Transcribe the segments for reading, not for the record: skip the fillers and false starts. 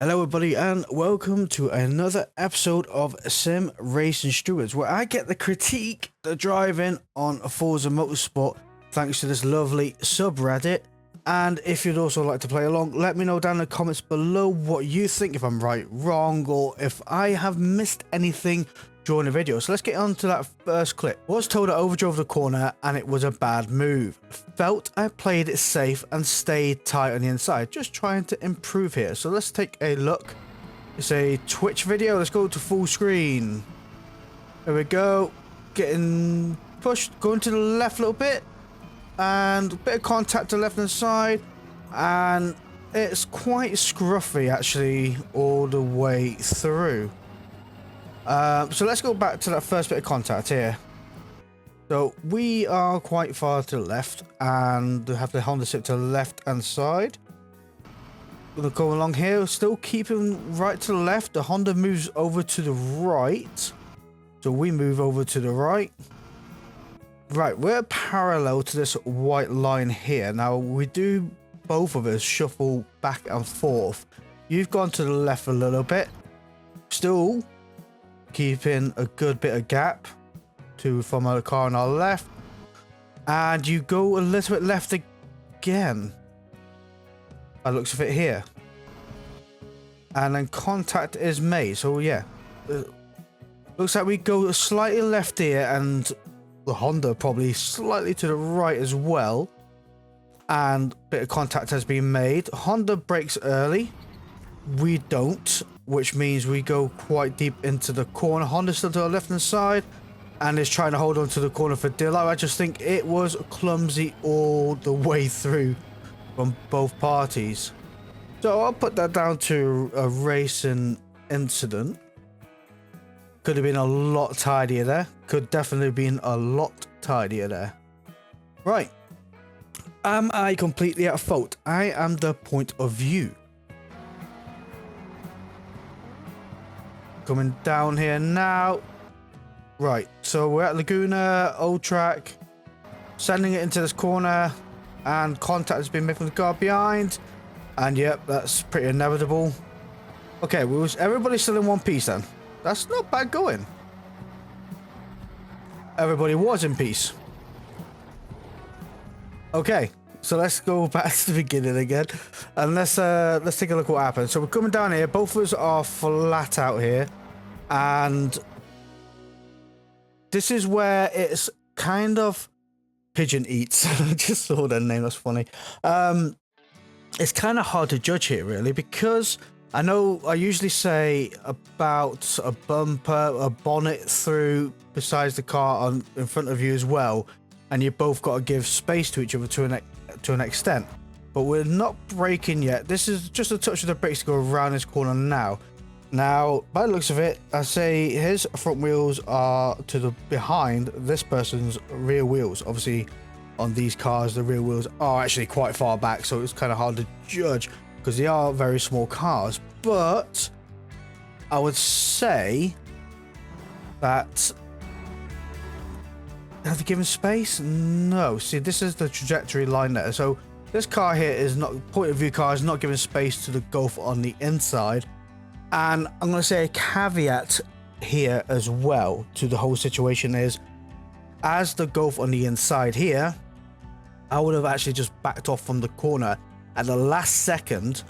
Hello everybody and welcome to another episode of Sim Racing Stewards, where I get the critique the driving on Forza Motorsport thanks to this lovely subreddit. And if you'd also like to play along, let me know down in the comments below what you think, if I'm right, wrong, or if I have missed anything during the video. So let's get on to that first clip. Was told I overdrove the corner and it was a bad move. Felt I played it safe and stayed tight on the inside, just trying to improve here. So let's take a look. It's a Twitch video. Let's go to full screen. There we go. Getting pushed, going to the left a little bit, and a bit of contact to the left hand side, and it's quite scruffy actually all the way through. So let's go back to that first bit of contact here. So we are quite far to the left and have the Honda sit to the left hand side. We're going along here, still keeping right to the left. The Honda moves over to the right, so we move over to the right. Right, we're parallel to this white line here. Now we do, both of us shuffle back and forth. You've gone to the left a little bit, still keeping a good bit of gap from our car on our left, and you go a little bit left again by the looks of it here, and then contact is made. So yeah, looks like we go slightly left here, and the Honda probably slightly to the right as well, and a bit of contact has been made. Honda brakes early, we don't, which means we go quite deep into the corner. Honda still to the left hand side and is trying to hold on to the corner for dear life. I just think it was clumsy all the way through from both parties. So I'll put that down to a racing incident. Could have been a lot tidier there. Could definitely have been a lot tidier there. Right. Am I completely at fault? I am the point of view. Coming down here now. Right, so we're at Laguna, old track, sending it into this corner, and contact has been made from the car behind, and yep, that's pretty inevitable. Okay, everybody's still in one piece then. That's not bad going. Everybody was in peace. Okay, so let's go back to the beginning again, and let's take a look at what happened. So we're coming down here, both of us are flat out here. And this is where it's kind of pigeon eats. I just saw that name, that's funny. It's kind of hard to judge here really, because I know I usually say about a bumper, a bonnet through besides the car in front of you as well, and you both got to give space to each other to an extent. But we're not braking yet. This is just a touch of the brakes to go around this corner now. Now, by the looks of it, I say his front wheels are to the behind this person's rear wheels. Obviously, on these cars, the rear wheels are actually quite far back, so it's kind of hard to judge because they are very small cars. But I would say that have they given space? No. See, this is the trajectory line there. So this car here is not point of view car is not giving space to the Golf on the inside. And I'm going to say a caveat here as well to the whole situation is, as the Golf on the inside here, I would have actually just backed off from the corner at the last second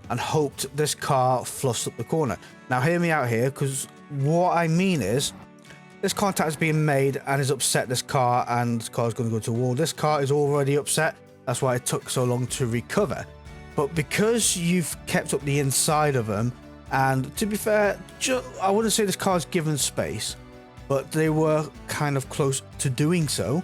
and hoped this car fluffs up the corner. Now hear me out here, because what I mean is this contact is being made and has upset this car, and this car is going to go to a wall. This car is already upset. That's why it took so long to recover. But because you've kept up the inside of them, and to be fair, I wouldn't say this car's given space, but they were kind of close to doing so,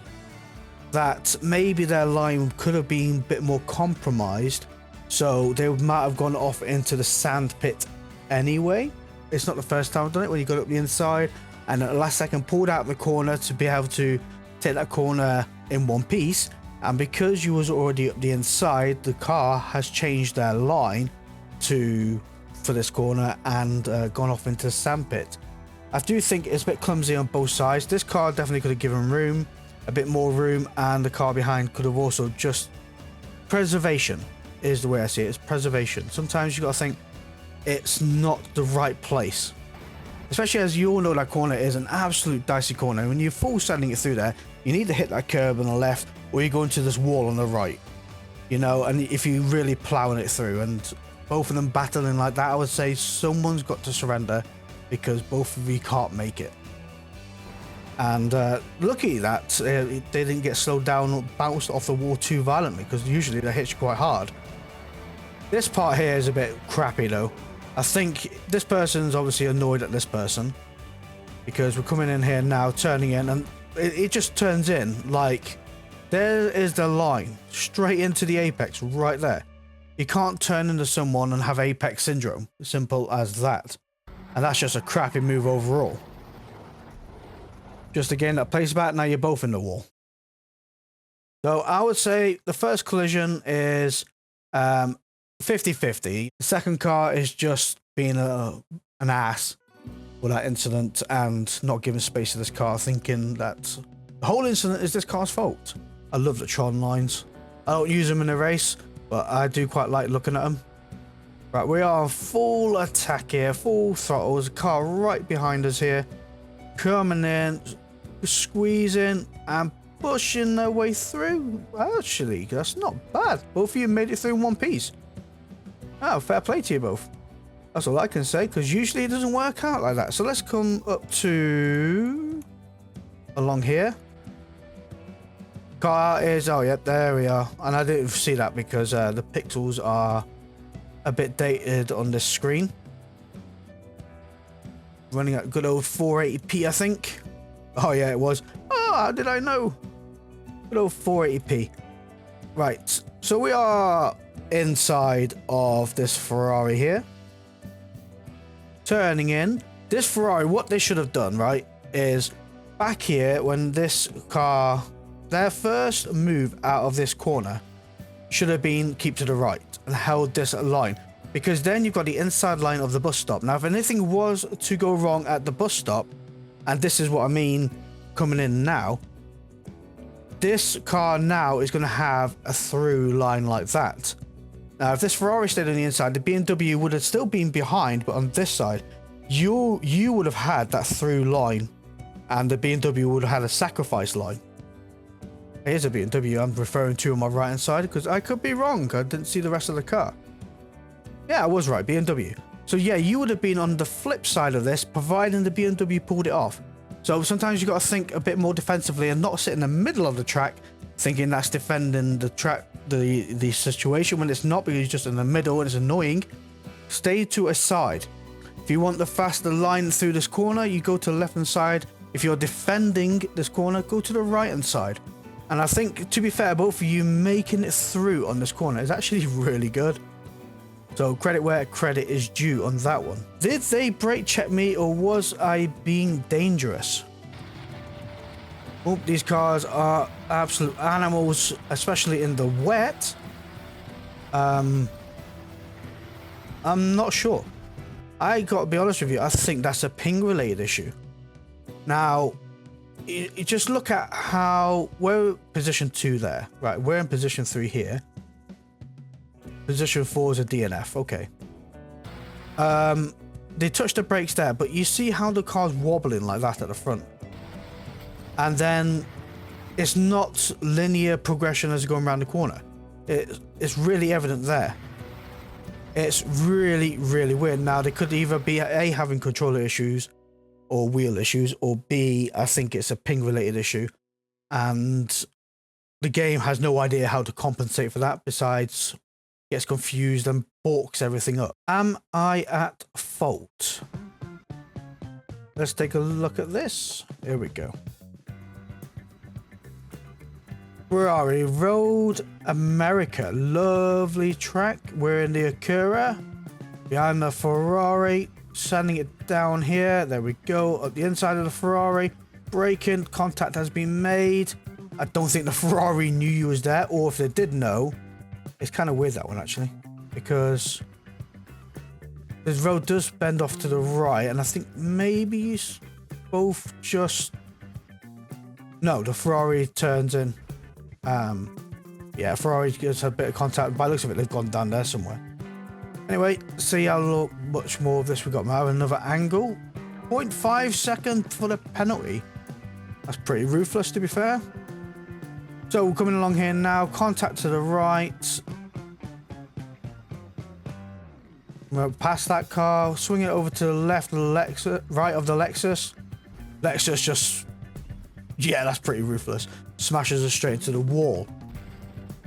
that maybe their line could have been a bit more compromised, so they might have gone off into the sand pit anyway. It's not the first time I've done it, when you got up the inside and at the last second pulled out the corner to be able to take that corner in one piece, and because you was already up the inside, the car has changed their line for this corner and gone off into the sandpit. I do think it's a bit clumsy on both sides. This car definitely could have given room, a bit more room, and the car behind could have also just preservation is the way I see it. It's preservation. Sometimes you got to think, it's not the right place. Especially as you all know, that corner is an absolute dicey corner. When you're full sending it through there, you need to hit that curb on the left, or you go into this wall on the right. You know, and if you're really plowing it through, and both of them battling like that, I would say someone's got to surrender, because both of you can't make it. And lucky that they didn't get slowed down or bounced off the wall too violently, because usually they hit you quite hard. This part here is a bit crappy though. I think this person's obviously annoyed at this person, because we're coming in here now, turning in, and it just turns in like there is the line straight into the apex right there. You can't turn into someone and have apex syndrome. Simple as that. And that's just a crappy move overall. Just again, that place back, now you're both in the wall. So I would say the first collision is 50-50. The second car is just being an ass with that incident and not giving space to this car, thinking that the whole incident is this car's fault. I love the Tron lines. I don't use them in a race, but I do quite like looking at them. Right, we are full attack here, full throttle. There's a car right behind us here, coming in, squeezing and pushing their way through. Actually, that's not bad. Both of you made it through in one piece. Oh, fair play to you both. That's all I can say, because usually it doesn't work out like that. So let's come up to along here. Car is, oh yeah, there we are. And I didn't see that because the pixels are a bit dated on this screen. Running at good old 480p, I think. Oh yeah, it was. Oh, how did I know? Good old 480p. Right, so we are inside of this Ferrari here. Turning in. This Ferrari, what they should have done, right, is back here when this car, their first move out of this corner should have been keep to the right and held this line, because then you've got the inside line of the bus stop. Now, if anything was to go wrong at the bus stop, and this is what I mean coming in now, this car now is going to have a through line like that. Now, if this Ferrari stayed on the inside, the BMW would have still been behind, but on this side, you would have had that through line, and the BMW would have had a sacrifice line. Here's a BMW I'm referring to on my right hand side, because I could be wrong. I didn't see the rest of the car. Yeah, I was right, BMW. So yeah, you would have been on the flip side of this, providing the BMW pulled it off. So sometimes you got to think a bit more defensively and not sit in the middle of the track thinking that's defending the track, the situation, when it's not, because you're just in the middle and it's annoying. Stay to a side. If you want the faster line through this corner, you go to the left hand side. If you're defending this corner, go to the right hand side. And I think, to be fair, both of you making it through on this corner is actually really good. So credit where credit is due on that one. Did they brake check me, or was I being dangerous? Oh, these cars are absolute animals, especially in the wet. I'm not sure. I gotta be honest with you, I think that's a ping related issue. Now, you just look at how we're position 2 there, right? We're in position 3 here. Position 4 is a DNF. Okay. They touched the brakes there, but you see how the car's wobbling like that at the front, and then it's not linear progression as going around the corner. It's really evident there. It's really, really weird. Now, they could either be A, having controller issues or wheel issues, or B, I think it's a ping related issue, and the game has no idea how to compensate for that, besides gets confused and balks everything up. Am I at fault? Let's take a look at this. Here we go. Ferrari Road America, lovely track. We're in the Acura behind the Ferrari, sending it down here. There we go, up the inside of the Ferrari, braking, contact has been made. I don't think the Ferrari knew you was there, or if they did know, it's kind of weird, that one, actually, because this road does bend off to the right, and I think maybe you both just... No, the Ferrari turns in. Yeah, Ferrari just had a bit of contact. By the looks of it, they've gone down there somewhere. Anyway, see how much more of this we got. We have another angle. 0.5 second for the penalty. That's pretty ruthless, to be fair. So we're coming along here now. Contact to the right. We're past that car. Swing it over to the left of the Lexus, right of the Lexus. Lexus just... yeah, that's pretty ruthless. Smashes us straight into the wall.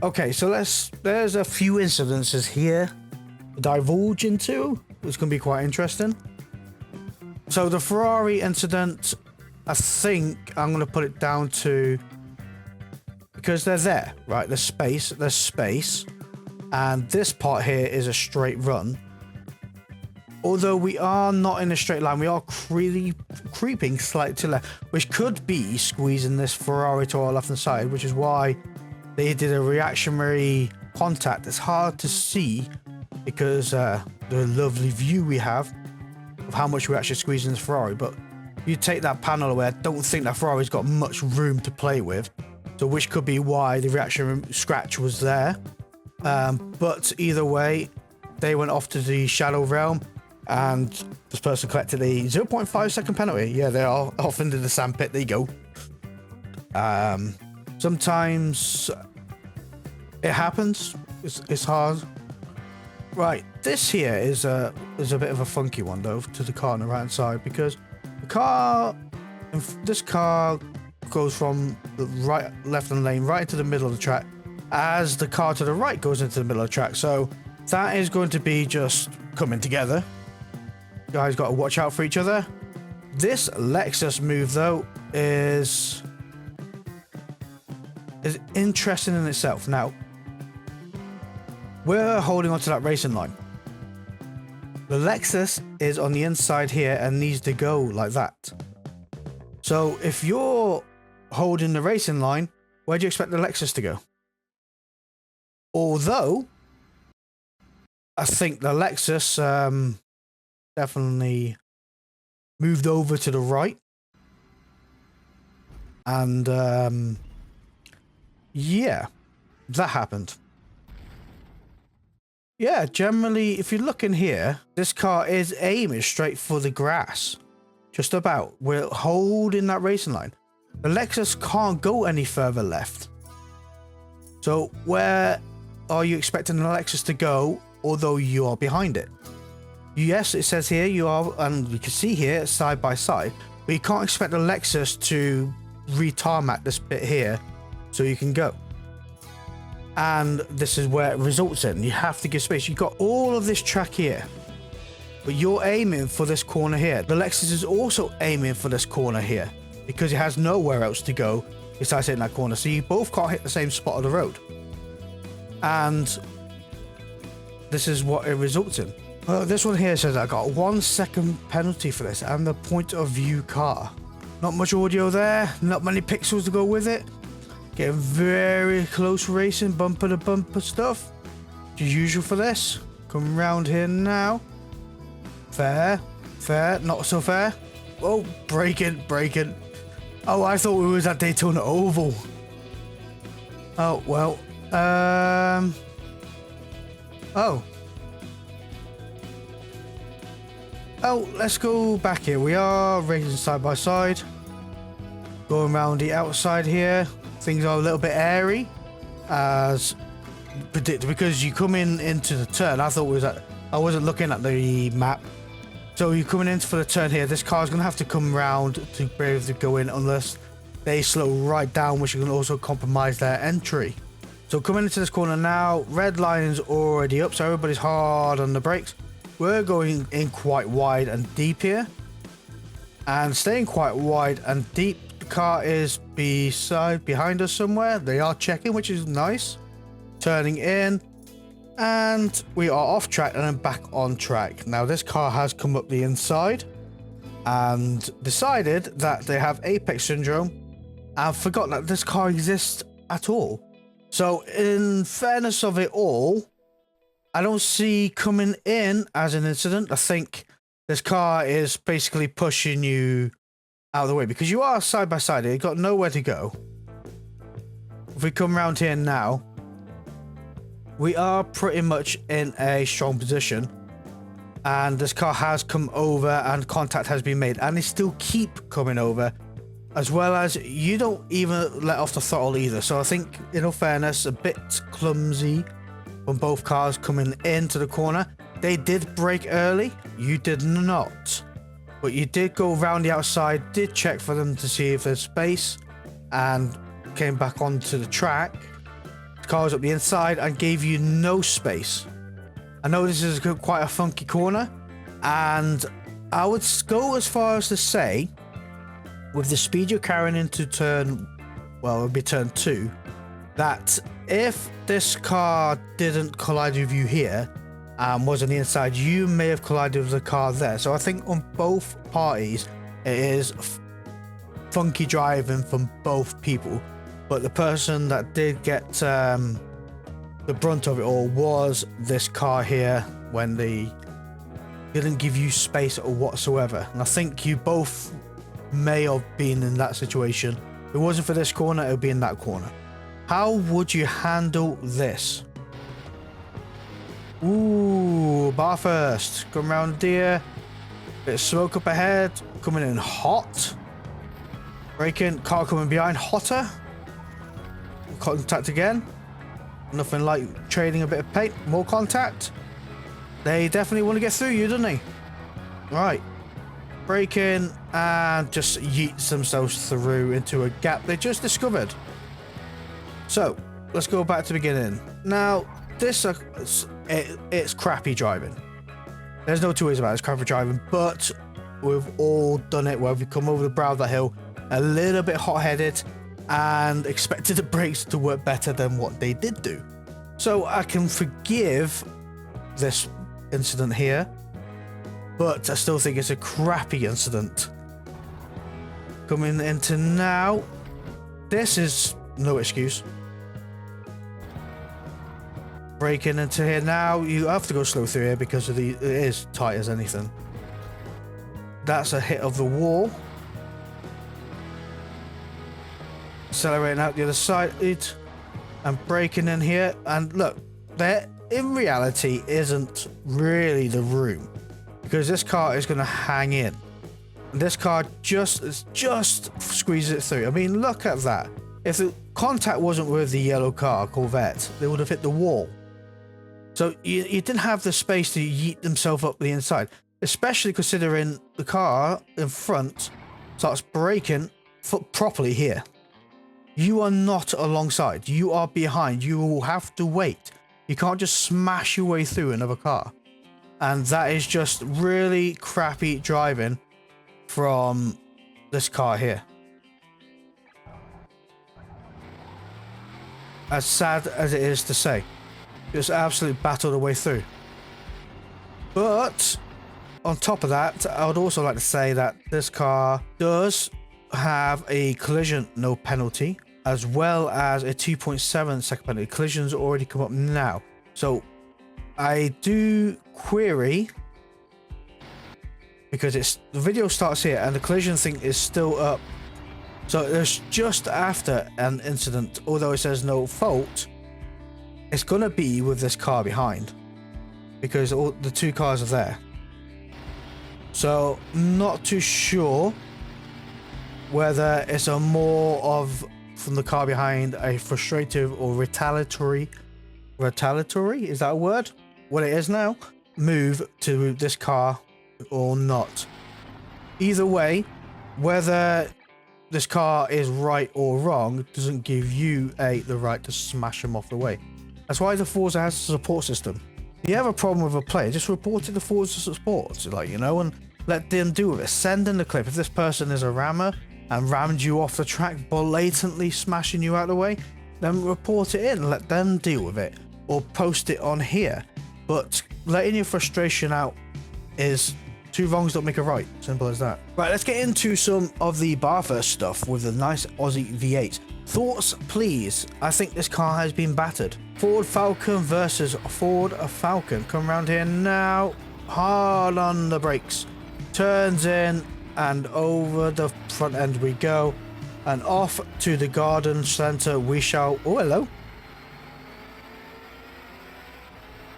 Okay, so there's a few incidences here to divulge into. It's going to be quite interesting. So the Ferrari incident, I think I'm going to put it down to... because they're there, right? There's space. And this part here is a straight run. Although we are not in a straight line, we are creeping slightly to left, which could be squeezing this Ferrari to our left-hand side, which is why they did a reactionary contact. It's hard to see because the lovely view we have of how much we're actually squeezing this Ferrari. But you take that panel away, I don't think that Ferrari's got much room to play with. So which could be why the reaction scratch was there. But either way, they went off to the shadow realm. And this person collected a 0.5 second penalty. Yeah, they are off into the sandpit. There you go. Sometimes it happens. It's hard. Right, this here is a bit of a funky one though to the car on the right hand side, because this car goes from the left hand lane right into the middle of the track, as the car to the right goes into the middle of the track. So that is going to be just coming together. Guys got to watch out for each other. This Lexus move though is interesting in itself. Now we're holding onto that racing line. The Lexus is on the inside here and needs to go like that. So if you're holding the racing line, where do you expect the Lexus to go? Although I think the Lexus definitely moved over to the right, and yeah, that happened. Yeah, generally, if you look in here, this car is aiming straight for the grass. Just about. We're holding that racing line. The Lexus can't go any further left. So where are you expecting the Lexus to go, although you are behind it? Yes, it says here you are, and you can see here side by side, but you can't expect the Lexus to re-tarmac this bit here so you can go. And this is where it results in. You have to give space. You've got all of this track here, but you're aiming for this corner here. The Lexus is also aiming for this corner here because it has nowhere else to go besides hitting that corner. So you both can't hit the same spot of the road. And this is what it results in. This one here says I got 1 second penalty for this and the point of view car. Not much audio there, not many pixels to go with it. Getting very close racing, bumper to bumper stuff. Which is usual for this. Come round here now. Fair, not so fair. Oh, braking. Oh, I thought we was at Daytona Oval. Oh, well. Oh, let's go back here. We are racing side by side. Going around the outside here. Things are a little bit airy, as predicted, because you come into the turn. I thought it was I wasn't looking at the map. So you're coming in for the turn here. This car's going to have to come round to be able to go in unless they slow right down, which can also compromise their entry. So coming into this corner now, red line's already up, so everybody's hard on the brakes. We're going in quite wide and deep here, and staying quite wide and deep. The car is behind us somewhere. They are checking, which is nice. Turning in, and we are off track and then back on track. Now this car has come up the inside and decided that they have apex syndrome and forgot that this car exists at all. So in fairness of it all, I don't see coming in as an incident. I think this car is basically pushing you out of the way because you are side by side. You've got nowhere to go. If we come around here now, we are pretty much in a strong position, and this car has come over and contact has been made, and they still keep coming over, as well as you don't even let off the throttle either. So I think, in all fairness, a bit clumsy from both cars coming into the corner. They did brake early, you did not, but you did go around the outside, did check for them to see if there's space, and came back onto the track. The car was up the inside and gave you no space. I know this is quite a funky corner, and I would go as far as to say, with the speed you're carrying into turn, well, it would be turn 2, that if this car didn't collide with you here and was on the inside, you may have collided with the car there. So I think on both parties, it is funky driving from both people. But the person that did get the brunt of it all was this car here, when they didn't give you space or whatsoever. And I think you both may have been in that situation. If it wasn't for this corner, it would be in that corner. How would you handle this? Ooh, bar first. Come around here. Bit of smoke up ahead. Coming in hot. Braking. Car coming behind. Hotter. Contact again. Nothing like trading a bit of paint. More contact. They definitely want to get through you, don't they? Right. Braking and just yeets themselves through into a gap they just discovered. So let's go back to the beginning. Now this it's crappy driving. There's no two ways about it. It's crappy driving, but we've all done it where we've come over the brow of the hill a little bit hot-headed and expected the brakes to work better than what they did do. So I can forgive this incident here, but I still think it's a crappy incident. Coming into now, this is no excuse. Braking into here now, you have to go slow through here because of it is tight as anything. That's a hit of the wall. Accelerating out the other side and braking in here, and look, there in reality isn't really the room because this car is going to hang in. This car just squeezes it through. I mean, look at that. If the contact wasn't with the yellow car Corvette, they would have hit the wall. So you didn't have the space to yeet themselves up the inside, especially considering the car in front starts braking properly here. You are not alongside. You are behind. You will have to wait. You can't just smash your way through another car. And that is just really crappy driving from this car here. As sad as it is to say, just absolutely battled the way through. But on top of that, I would also like to say that this car does have a collision no penalty, as well as a 2.7 second penalty. Collisions already come up now. So I do query, because the video starts here and the collision thing is still up. So it's just after an incident, although it says no fault, it's going to be with this car behind because all the two cars are there. So not too sure whether it's a more of from the car behind a frustrative or retaliatory, is that a word? What it is now, move to this car or not. Either way, whether this car is right or wrong doesn't give you the right to smash them off the way. That's why the Forza has a support system. If you have a problem with a player, just report it to Forza Support, and let them deal with it. Send in the clip. If this person is a rammer and rammed you off the track, blatantly smashing you out of the way, then report it in, let them deal with it, or post it on here. But letting your frustration out is two wrongs don't make a right. Simple as that. Right, let's get into some of the bar first stuff with the nice Aussie V8. Thoughts, please. I think this car has been battered. Ford Falcon versus Ford Falcon. Come around here now. Hard on the brakes. Turns in and over the front end we go. And off to the garden centre we shall... Oh, hello.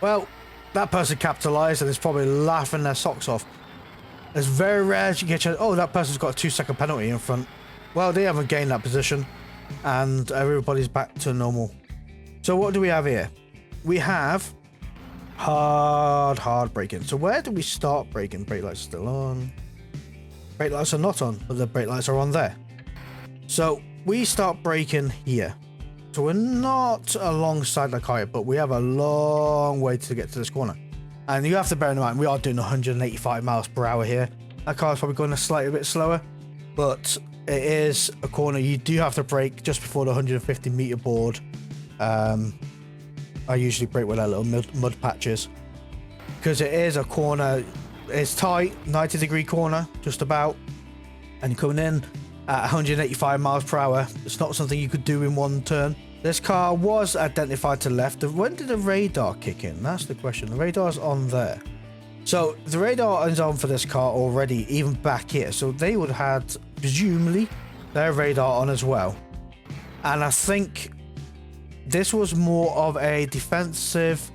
Well, that person capitalized and is probably laughing their socks off. It's very rare you get oh, that person's got a 2-second penalty in front. Well, they haven't gained that position and everybody's back to normal. So what do we have here? We have hard braking. So where do we start braking? Brake lights still on. Brake lights are not on, but the brake lights are on there. So we start braking here. So we're not alongside the car, but we have a long way to get to this corner. And you have to bear in mind, we are doing 185 miles per hour here. That car's probably going a slightly bit slower, but it is a corner. You do have to brake just before the 150 meter board. I usually brake with that little mud patches because it is a corner. It's tight, 90-degree corner, just about. And you're coming in at 185 miles per hour. It's not something you could do in one turn. This car was identified to the left. When did the radar kick in? That's the question. The radar's on there. So the radar is on for this car already, even back here. So they would have had, presumably, their radar on as well. And I think this was more of a defensive,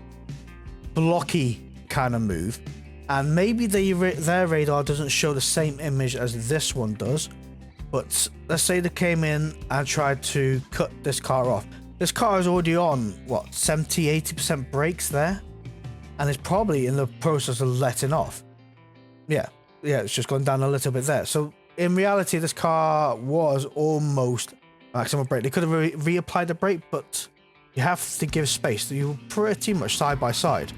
blocky kind of move. And maybe their radar doesn't show the same image as this one does. But let's say they came in and tried to cut this car off. This car is already on, what, 70-80% brakes there? And it's probably in the process of letting off. Yeah, it's just gone down a little bit there. So in reality, this car was almost maximum brake. They could have reapplied the brake, but you have to give space. So you're pretty much side by side.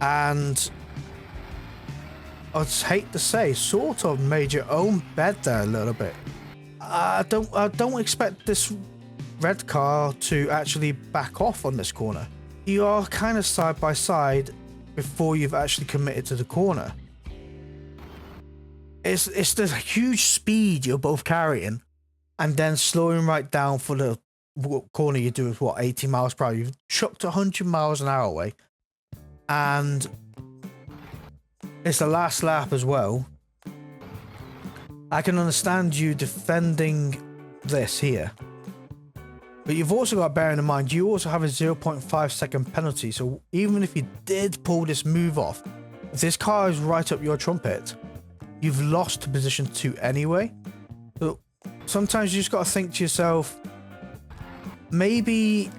And I'd hate to say, sort of made your own bed there a little bit. I don't expect this red car to actually back off on this corner. You are kind of side by side before you've actually committed to the corner. It's the huge speed you're both carrying and then slowing right down for the corner you do with, what, 80 miles per hour. You've chucked 100 miles an hour away. And it's the last lap as well. I can understand you defending this here. But you've also got to bear in mind, you also have a 0.5 second penalty. So even if you did pull this move off, if this car is right up your trumpet, you've lost to position 2 anyway. So sometimes you just got to think to yourself, maybe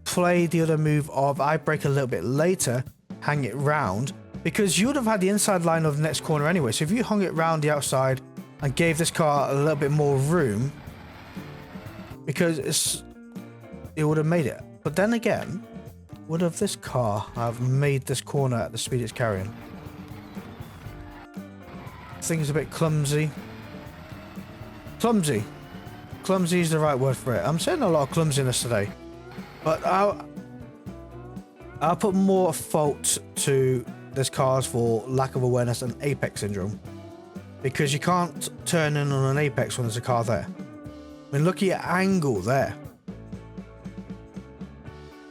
play the other move of I brake a little bit later, hang it round, because you would have had the inside line of the next corner anyway. So if you hung it round the outside and gave this car a little bit more room, because it would have made it. But then again, would have this car have made this corner at the speed it's carrying? Thing's a bit clumsy. Clumsy is the right word for it. I'm saying a lot of clumsiness today, but I'll put more fault to this car's for lack of awareness and apex syndrome, because you can't turn in on an apex when there's a car there. I mean, look at your angle there.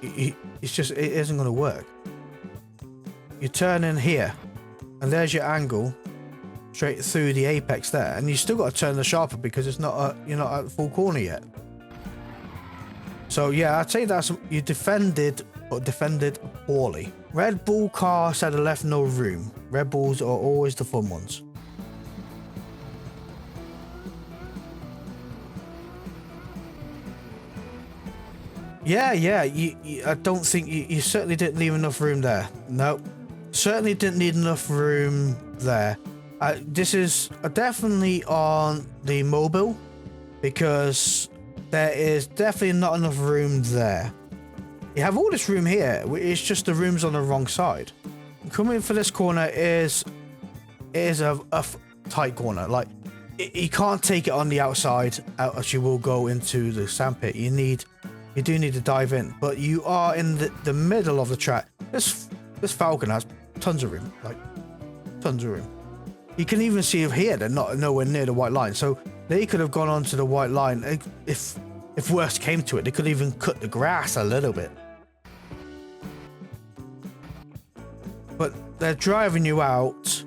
It's just, it isn't going to work. You turn in here, and there's your angle straight through the apex there, and you still got to turn the sharper because it's not you're not at the full corner yet. So yeah, I'd say that's, you defended, but defended poorly. Red Bull car said it left no room. Red Bulls are always the fun ones. Yeah, I don't think you certainly didn't leave enough room there. No, certainly didn't need enough room there. This is definitely on the mobile, because there is definitely not enough room there. You have all this room here, it's just the room's on the wrong side. Coming for this corner is a tight corner. Like, you can't take it on the outside, else you will go into the sandpit. You do need to dive in, but you are in the middle of the track. This Falcon has tons of room, like tons of room. You can even see here they're nowhere near the white line, so they could have gone onto the white line. If worst came to it, they could even cut the grass a little bit. But they're driving you out,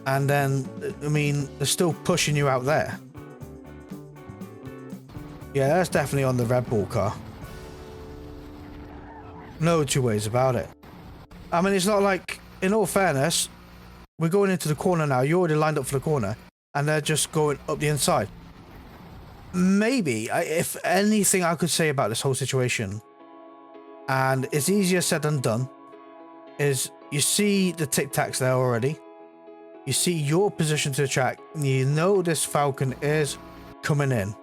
and then, I mean, they're still pushing you out there. Yeah, that's definitely on the Red Bull car. No two ways about it. I mean, it's not like, in all fairness, we're going into the corner now. You already lined up for the corner, and they're just going up the inside. Maybe, if anything I could say about this whole situation, and it's easier said than done, is you see the Tic Tacs there already. You see your position to the track. You know this Falcon is coming in.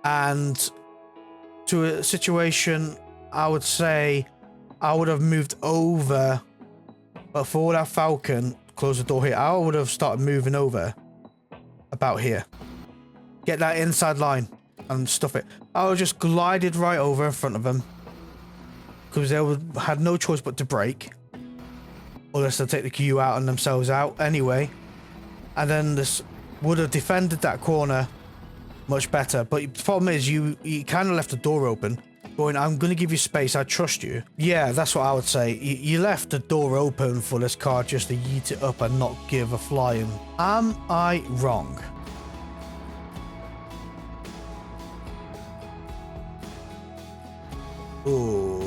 And to a situation, I would say I would have moved over. But for that Falcon, close the door here, I would have started moving over about here. Get that inside line and stuff it. I would have just glided right over in front of them. Because they had no choice but to brake. Unless they take the queue out and themselves out anyway. And then this would have defended that corner much better. But the problem is you kind of left the door open. Going, I'm going to give you space. I trust you. Yeah, that's what I would say. You left the door open for this car just to yeet it up and not give a flying. Am I wrong? Ooh.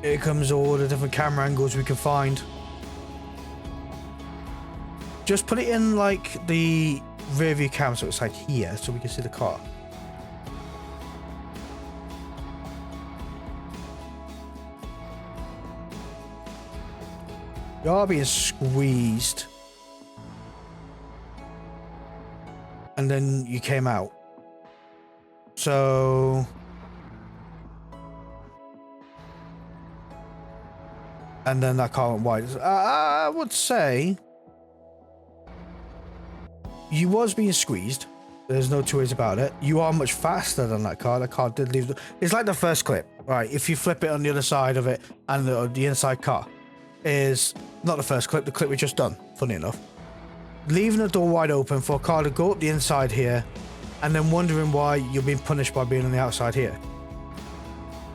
Here comes all the different camera angles we can find. Just put it in like the rear view camera so it's like here so we can see the car. You're being squeezed. And then you came out. So... and then that car went wide. I would say... you was being squeezed. There's no two ways about it. You are much faster than that car. That car did leave... it's like the first clip. Right, if you flip it on the other side of it and the inside car is not the first clip, the clip we just done, funny enough. Leaving the door wide open for a car to go up the inside here and then wondering why you're being punished by being on the outside here.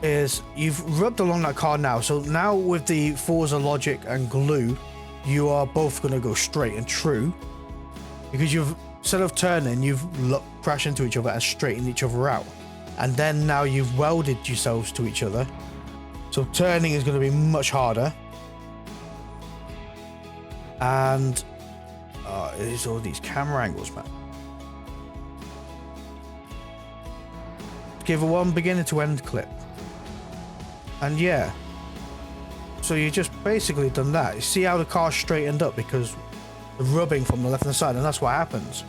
Is you've rubbed along that car now. So now with the Forza logic and glue, you are both going to go straight and true. Because you've, instead of turning, you've crashed into each other and straightened each other out. And then now you've welded yourselves to each other. So turning is going to be much harder. And it's all these camera angles, man. Give a one beginning to end clip. And yeah. So you just basically done that. You see how the car straightened up because the rubbing from the left hand side, and that's what happens.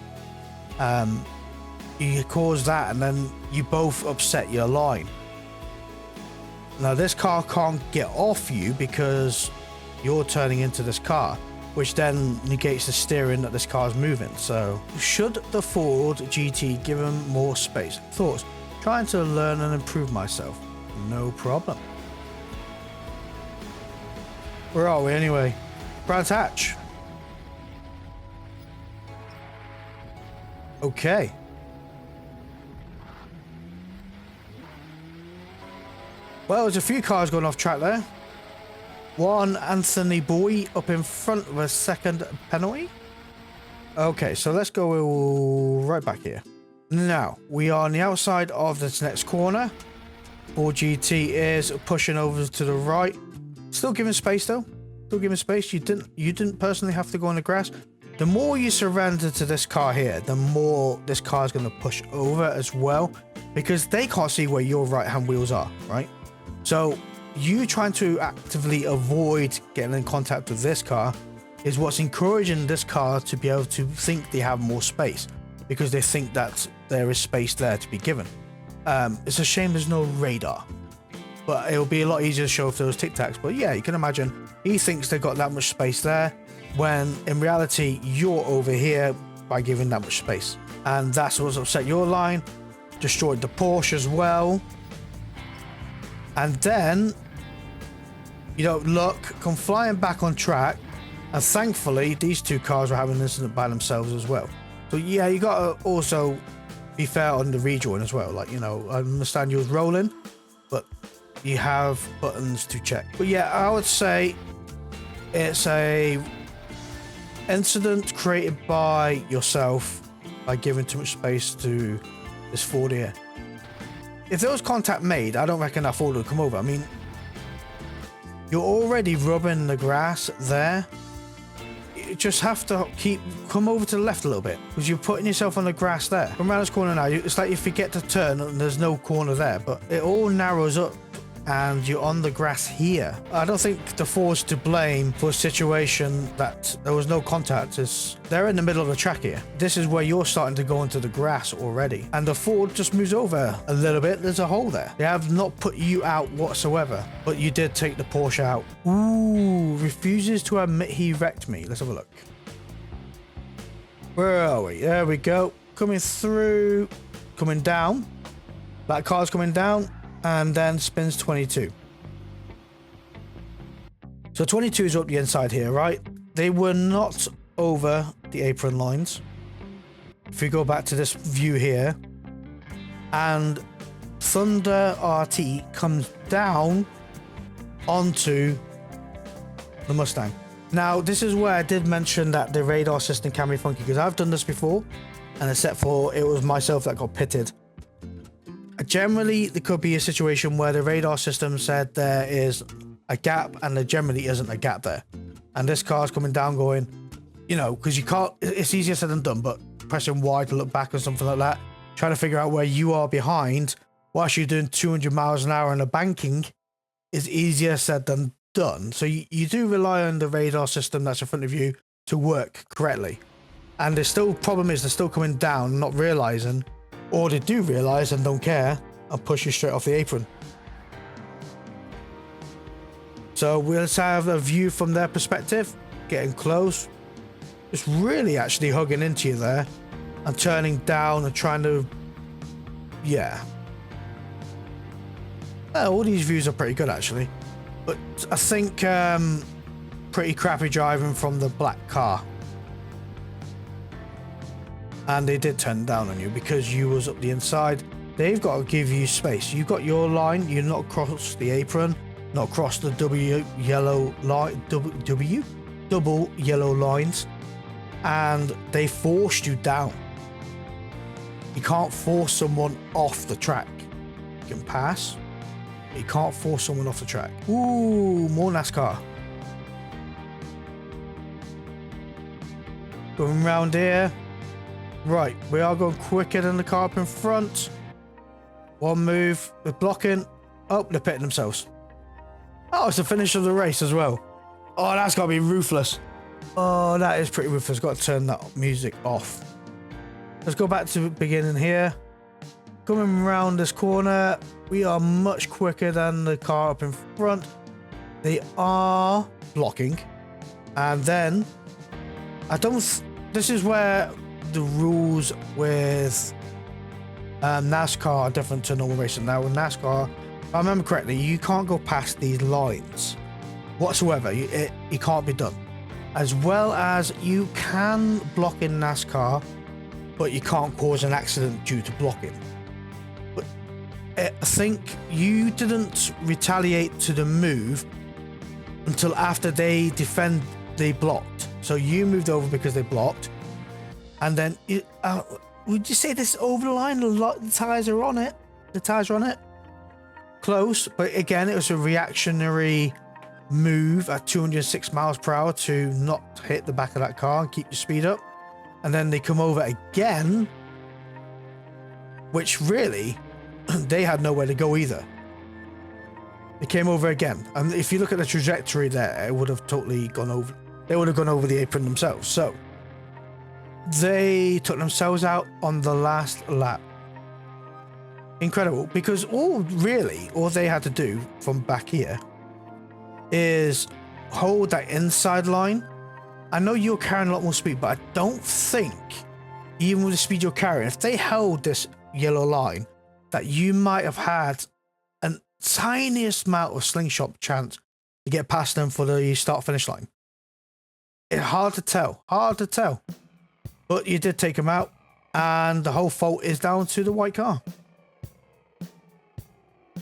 You cause that and then you both upset your line. Now this car can't get off you because you're turning into this car, which then negates the steering that this car is moving. So should the Ford GT give him more space? Thoughts? Trying to learn and improve myself. No problem. Where are we anyway? Brands Hatch. Okay. Well, there's a few cars going off track there. One Anthony Boy up in front of a second penalty. Okay, so let's go right back here. Now, we are on the outside of this next corner. Ford GT is pushing over to the right. Still giving space though. Still giving space. You didn't personally have to go on the grass. The more you surrender to this car here, the more this car is going to push over as well, because they can't see where your right hand wheels are, right? So you trying to actively avoid getting in contact with this car is what's encouraging this car to be able to think they have more space, because they think that there is space there to be given. It's a shame there's no radar, but it'll be a lot easier to show if there was Tic Tacs. But yeah, you can imagine he thinks they've got that much space there, when in reality you're over here by giving that much space, and that's what's upset your line. Destroyed the Porsche as well. And then, you know, luck, come flying back on track, and thankfully these two cars were having an incident by themselves as well. So yeah, you gotta also be fair on the rejoin as well. Like, you know, I understand you was rolling, but you have buttons to check. But yeah, I would say it's a incident created by yourself by giving too much space to this Ford here. If there was contact made, I don't reckon that Ford would come over. I mean, you're already rubbing the grass there. You just have to come over to the left a little bit, because you're putting yourself on the grass there. Come around this corner now, it's like you forget to turn and there's no corner there, but it all narrows up and you're on the grass here. I don't think the Ford's to blame for a situation that there was no contact. They're in the middle of the track here. This is where you're starting to go into the grass already, and the Ford just moves over a little bit. There's a hole there. They have not put you out whatsoever, but you did take the Porsche out. Ooh, refuses to admit he wrecked me. Let's have a look. Where are we? There we go. Coming through, coming down. That car's coming down, and then spins 22. So 22 is up the inside here, right? They were not over the apron lines. If we go back to this view here, and Thunder RT comes down onto the Mustang. Now, this is where I did mention that the radar system can be funky, because I've done this before, and except for it was myself that got pitted. Generally, there could be a situation where the radar system said there is a gap, and there generally isn't a gap there. And this car's coming down going, you know, because you can't, it's easier said than done, but pressing Y to look back or something like that, trying to figure out where you are behind whilst you're doing 200 miles an hour in a banking is easier said than done. So you do rely on the radar system that's in front of you to work correctly. And the still problem is they're still coming down, not realizing, or they do realize and don't care and push you straight off the apron. So we'll have a view from their perspective, getting close. It's really actually hugging into you there and turning down and trying to, yeah. All these views are pretty good actually, but I think pretty crappy driving from the black car. And they did turn down on you because you was up the inside. They've got to give you space. You've got your line. You're not across the apron, not across the double yellow lines, and they forced you down. You can't force someone off the track. You can pass. You can't force someone off the track. Ooh, more NASCAR. Going round here. Right, we are going quicker than the car up in front. One move, they're blocking. Oh, they're pitting themselves. Oh, it's the finish of the race as well. Oh, that's got to be ruthless. Oh, that is pretty ruthless. Got to turn that music off. Let's go back to the beginning here. Coming around this corner, we are much quicker than the car up in front. They are blocking. And then, this is where the rules with NASCAR are different to normal racing. Now with NASCAR, if I remember correctly, you can't go past these lines whatsoever. It can't be done. As well as you can block in NASCAR, but you can't cause an accident due to blocking. But I think you didn't retaliate to the move until after they blocked. So you moved over because they blocked. And then, would you say this over the line? The tyres are on it. The tyres are on it. Close, but again, it was a reactionary move at 206 miles per hour to not hit the back of that car and keep your speed up. And then they come over again, which really, they had nowhere to go either. They came over again. And if you look at the trajectory there, it would have totally gone over. They would have gone over the apron themselves. So they took themselves out on the last lap. Incredible, because all they had to do from back here is hold that inside line. I know you're carrying a lot more speed, but I don't think, even with the speed you're carrying, if they held this yellow line, that you might have had a tiniest amount of slingshot chance to get past them for the start-finish line. It's hard to tell. But you did take them out, and the whole fault is down to the white car.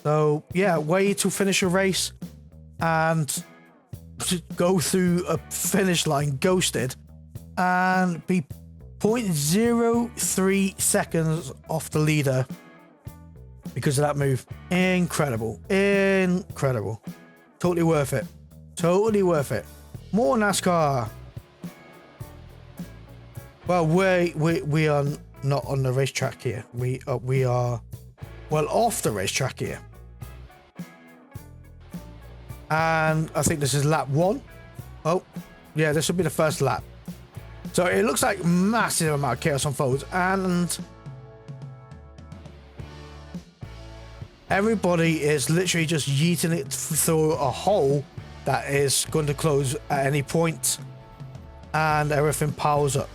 So, yeah, way to finish a race and to go through a finish line ghosted and be 0.03 seconds off the leader because of that move. Incredible. Incredible. Totally worth it. Totally worth it. More NASCAR. Well, we are not on the racetrack here. We are well off the racetrack here. And I think this is lap 1. Oh, yeah, this will be the first lap. So it looks like massive amount of chaos unfolds, and everybody is literally just yeeting it through a hole that is going to close at any point, and everything piles up.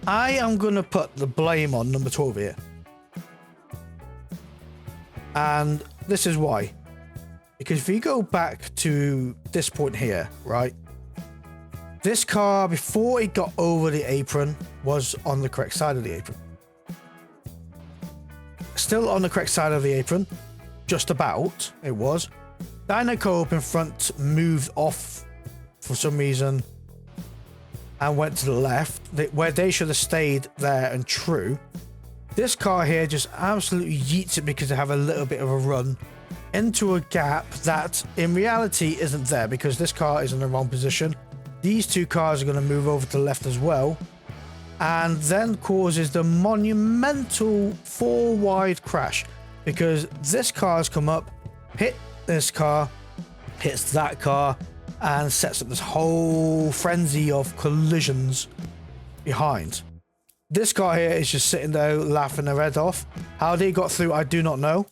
I am going to put the blame on number 12 here. And this is why. Because if you go back to this point here, right? This car, before it got over the apron, was on the correct side of the apron. Still on the correct side of the apron. Just about, it was. Dynaco up in front moved off for some reason and went to the left, where they should have stayed there and true. This car here just absolutely yeets it because they have a little bit of a run into a gap that in reality isn't there, because this car is in the wrong position. These two cars are going to move over to the left as well, and then causes the monumental 4-wide crash, because this car has come up, hit this car, hits that car, and sets up this whole frenzy of collisions behind. This car here is just sitting there laughing their head off. How they got through, I do not know.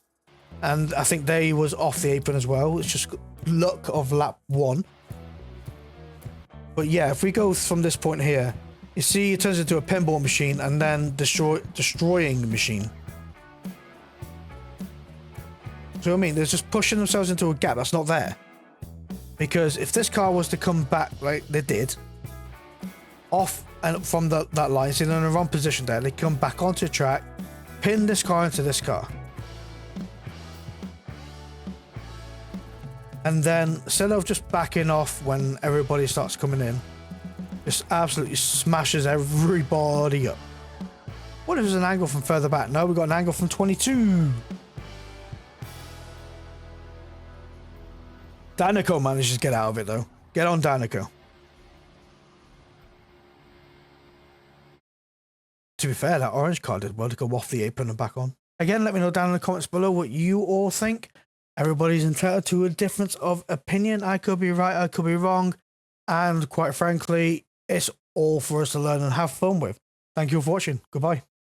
And I think they was off the apron as well. It's just luck of lap 1. But yeah, if we go from this point here, you see it turns into a pinball machine and then destroying the machine. So I mean, they're just pushing themselves into a gap that's not there. Because if this car was to come back like they did, off and from that line, so they're in the wrong position there, they come back onto the track, pin this car into this car. And then instead of just backing off when everybody starts coming in, just absolutely smashes everybody up. What if there's an angle from further back? No, we've got an angle from 22. Dynaco manages to get out of it though. Get on, Dynaco. To be fair, that orange car did well to go off the apron and back on. Again, let me know down in the comments below what you all think. Everybody's entitled to a difference of opinion. I could be right, I could be wrong. And quite frankly, it's all for us to learn and have fun with. Thank you for watching. Goodbye.